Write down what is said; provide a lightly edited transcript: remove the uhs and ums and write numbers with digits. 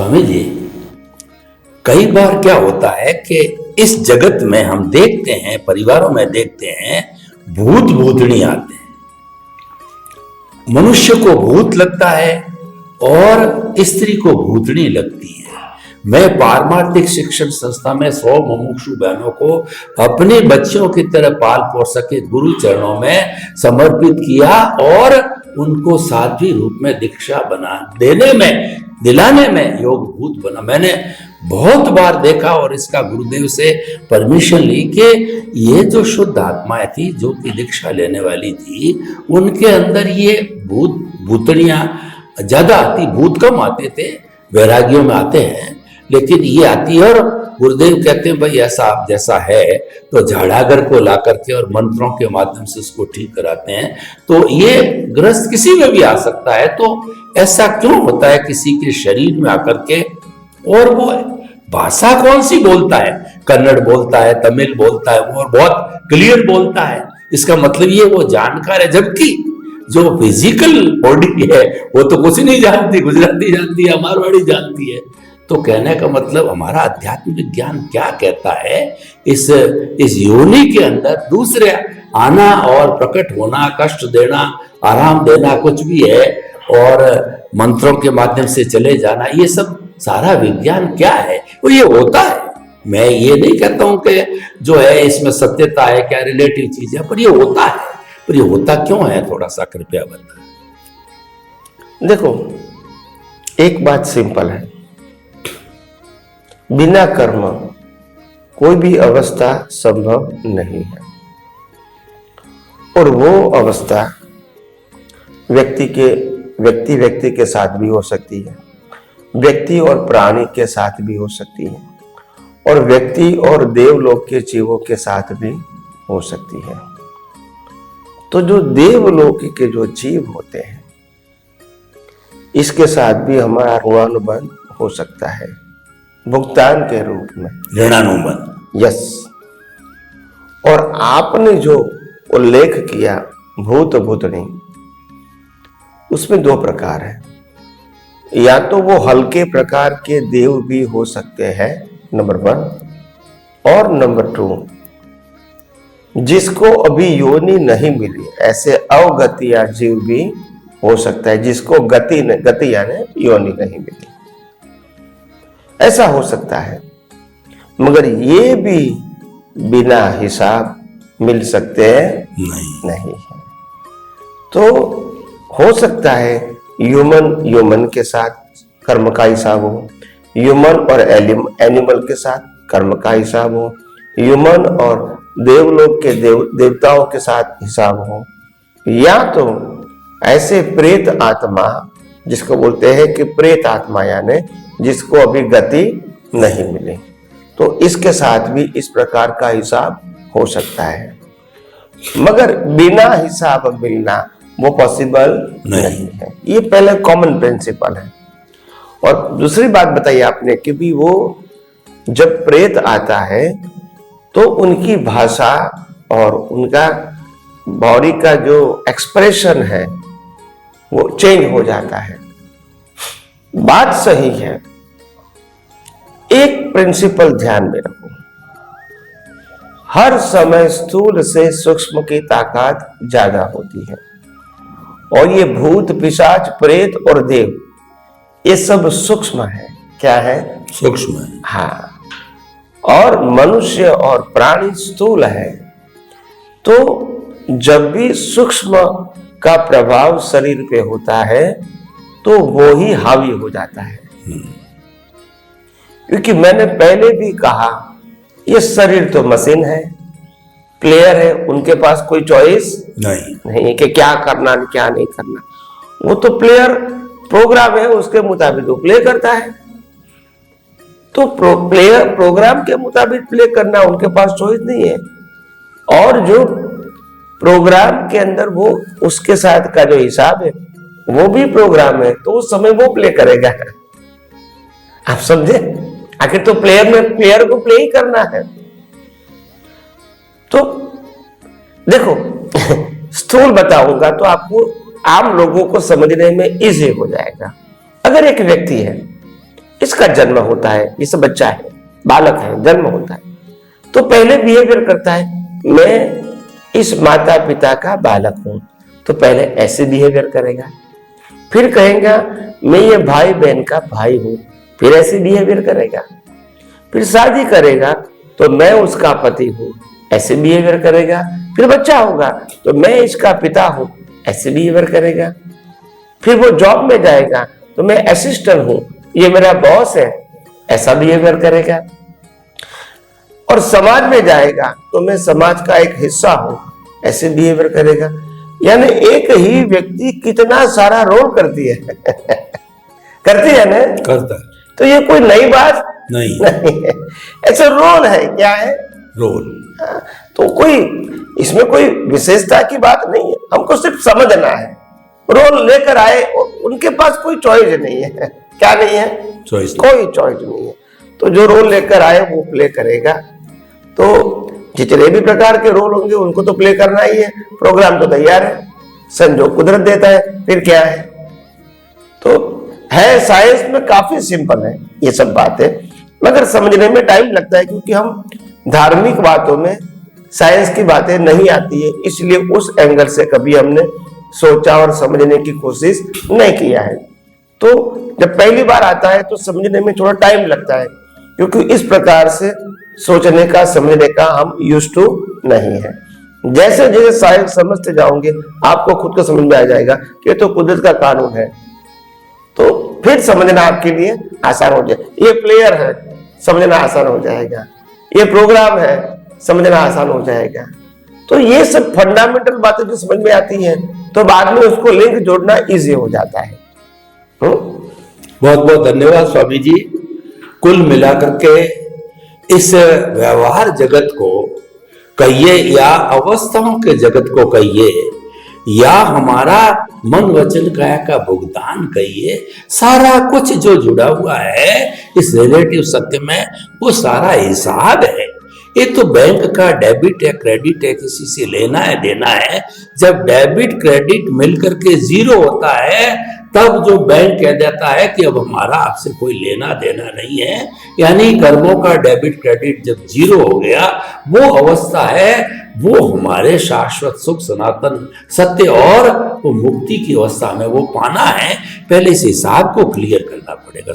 स्वामी जी, कई बार क्या होता है कि इस जगत में हम देखते हैं, परिवारों में देखते हैं, भूत भूतनी आते हैं। मनुष्य को भूत लगता है और स्त्री को भूतनी लगती है। मैं पारमार्थिक शिक्षण संस्था में 100 मुमुक्षु बहनों को अपने बच्चों की तरह पाल पोस सके गुरु चरणों में समर्पित किया और उनको साध्वी रूप में दीक्षा बना देने में, दिलाने में योगभूत बना। मैंने बहुत बार देखा और इसका गुरुदेव से परमिशन ली कि ये जो शुद्ध आत्माएं थी, जो कि दीक्षा लेने वाली थी, उनके अंदर ये भूत भूतड़ियां ज्यादा आती, भूत कम आते थे, वैरागियों में आते हैं, लेकिन ये आती है। और गुरुदेव कहते हैं भाई ऐसा आप जैसा है तो झाड़ागर को ला करके और मंत्रों के माध्यम से उसको ठीक कराते हैं। तो ये ग्रस्त किसी में भी आ सकता है। तो ऐसा क्यों होता है किसी के शरीर में आकर के? और वो भाषा कौन सी बोलता है? कन्नड़ बोलता है, तमिल बोलता है, वो बहुत क्लियर बोलता है। इसका मतलब ये वो जानकार है, जबकि जो फिजिकल बॉडी है वो तो कुछ नहीं जानती, गुजराती जानती है, मारवाड़ी जानती है। तो कहने का मतलब हमारा आध्यात्मिक विज्ञान क्या कहता है, इस योनि के अंदर दूसरे आना और प्रकट होना, कष्ट देना, आराम देना कुछ भी है, और मंत्रों के माध्यम से चले जाना, ये सब सारा विज्ञान क्या है? वो ये होता है। मैं ये नहीं कहता हूं कि जो है इसमें सत्यता है, क्या रिलेटिव चीज है, पर ये होता है। पर ये होता क्यों है, थोड़ा सा कृपया बताएं। देखो, एक बात सिंपल है, बिना कर्म कोई भी अवस्था संभव नहीं है। और वो अवस्था व्यक्ति के साथ भी हो सकती है, व्यक्ति और प्राणी के साथ भी हो सकती है, और व्यक्ति और देवलोक के जीवों के साथ भी हो सकती है। तो जो देवलोक के जो जीव होते हैं, इसके साथ भी हमारा ऋणानुबंध हो सकता है, भुगतान के रूप में ऋणानुबंध। यस। और आपने जो उल्लेख किया भूत भूतनी, उसमें 2 प्रकार है। या तो वो हल्के प्रकार के देव भी हो सकते हैं, नंबर 1, और नंबर 2, जिसको अभी योनि नहीं मिली, ऐसे अवगतिया जीव भी हो सकता है, जिसको गति यानी योनि नहीं मिली, ऐसा हो सकता है। मगर ये भी बिना हिसाब मिल सकते हैं? नहीं है। तो हो सकता है ह्यूमन के साथ कर्म का हिसाब हो, ह्यूमन और एनिमल के साथ कर्म का हिसाब हो, ह्यूमन और देवलोक के देवताओं के साथ हिसाब हो, या तो ऐसे प्रेत आत्मा, जिसको बोलते हैं कि प्रेत आत्मा यानी जिसको अभी गति नहीं मिली, तो इसके साथ भी इस प्रकार का हिसाब हो सकता है। मगर बिना हिसाब मिलना वो पॉसिबल नहीं है। ये पहले कॉमन प्रिंसिपल है। और दूसरी बात बताइए आपने कि भी वो जब प्रेत आता है तो उनकी भाषा और उनका बॉडी का जो एक्सप्रेशन है वो चेंज हो जाता है। बात सही है। एक प्रिंसिपल ध्यान में रखो, हर समय स्थूल से सूक्ष्म की ताकत ज्यादा होती है। और ये भूत पिशाच प्रेत और देव ये सब सूक्ष्म है। क्या है? सूक्ष्म है। हाँ। और मनुष्य और प्राणी स्थूल है। तो जब भी सूक्ष्म का प्रभाव शरीर पे होता है तो वो ही हावी हो जाता है। क्योंकि मैंने पहले भी कहा, ये शरीर तो मशीन है, प्लेयर है, उनके पास कोई चॉइस नहीं कि क्या करना क्या नहीं करना। वो तो प्लेयर प्रोग्राम है, उसके मुताबिक वो प्ले करता है। तो प्लेयर प्रोग्राम के मुताबिक प्ले करना, उनके पास चॉइस नहीं है। और जो प्रोग्राम के अंदर वो उसके साथ का जो हिसाब है वो भी प्रोग्राम है, तो उस समय वो प्ले करेगा। आप समझे? आखिर तो प्लेयर को प्ले ही करना है। तो देखो, स्थूल बताऊंगा तो आपको आम लोगों को समझने में इजी हो जाएगा। अगर एक व्यक्ति है इसका जन्म होता है, ये सब बच्चा है, बालक है, जन्म होता है, तो पहले बिहेवियर करता है, मैं इस माता पिता का बालक हूं, तो पहले ऐसे बिहेवियर करेगा। फिर कहेगा मैं ये भाई बहन का भाई हूं, फिर ऐसे बिहेवियर करेगा। फिर शादी करेगा तो मैं उसका पति हूं, ऐसे बिहेवियर करेगा। फिर बच्चा होगा तो मैं इसका पिता हूं, ऐसे बिहेवियर करेगा। फिर वो जॉब में जाएगा तो मैं असिस्टेंट हूं, ये मेरा बॉस है, ऐसा बिहेवियर करेगा। और समाज में जाएगा तो मैं समाज का एक हिस्सा हूं, ऐसे बिहेवियर करेगा। यानी एक ही व्यक्ति कितना सारा रोल करती है करती है ना, करता है। तो ये कोई नई बात नहीं है, ऐसा रोल है। क्या है? रोल। तो कोई इसमें कोई विशेषता की बात नहीं है, हमको सिर्फ समझना है। रोल लेकर आए, उनके पास कोई चॉइस नहीं है। क्या नहीं है? चॉइस। कोई चॉइस नहीं है। तो जो रोल लेकर आए वो प्ले करेगा। तो जितने भी प्रकार के रोल होंगे उनको तो प्ले करना ही है। प्रोग्राम तो तैयार है, संजोग कुदरत देता है, फिर क्या है? तो है साइंस में काफी सिंपल है ये सब बातें, मगर समझने में टाइम लगता है, क्योंकि हम धार्मिक बातों में साइंस की बातें नहीं आती है, इसलिए उस एंगल से कभी हमने सोचा और समझने की कोशिश नहीं किया है। तो जब पहली बार आता है तो समझने में थोड़ा टाइम लगता है, क्योंकि इस प्रकार से सोचने का समझने का हम यूज्ड टू नहीं है। जैसे जैसे साइंस समझते जाओगे आपको खुद को समझ में आ जाएगा कि तो कुदरत का कानून है, तो फिर समझना आपके लिए आसान हो जाए। ये प्लेयर है, समझना आसान हो जाएगा। ये प्रोग्राम है, समझना आसान हो जाएगा। तो ये सब फंडामेंटल बातें जो समझ में आती हैं, तो बाद में उसको लिंक जोड़ना इजी हो जाता है। बहुत बहुत धन्यवाद स्वामी जी। कुल मिलाकर के इस व्यवहार जगत को कहिए या अवस्थाओं के जगत को कहिए या हमारा मन वचन काया का भुगतान कहिए, सारा कुछ जो जुड़ा हुआ है इस रिलेटिव सत्य में, वो सारा हिसाब है। ये तो बैंक का डेबिट या क्रेडिट है, किसी से लेना है देना है। जब डेबिट क्रेडिट मिलकर के जीरो होता है, तब जो बैंक कह देता है कि अब हमारा आपसे कोई लेना देना नहीं है, यानी कर्मों का डेबिट क्रेडिट जब जीरो हो गया, वो अवस्था है, वो हमारे शाश्वत सुख सनातन सत्य और वो मुक्ति की अवस्था में वो पाना है। पहले इस हिसाब को क्लियर करना पड़ेगा।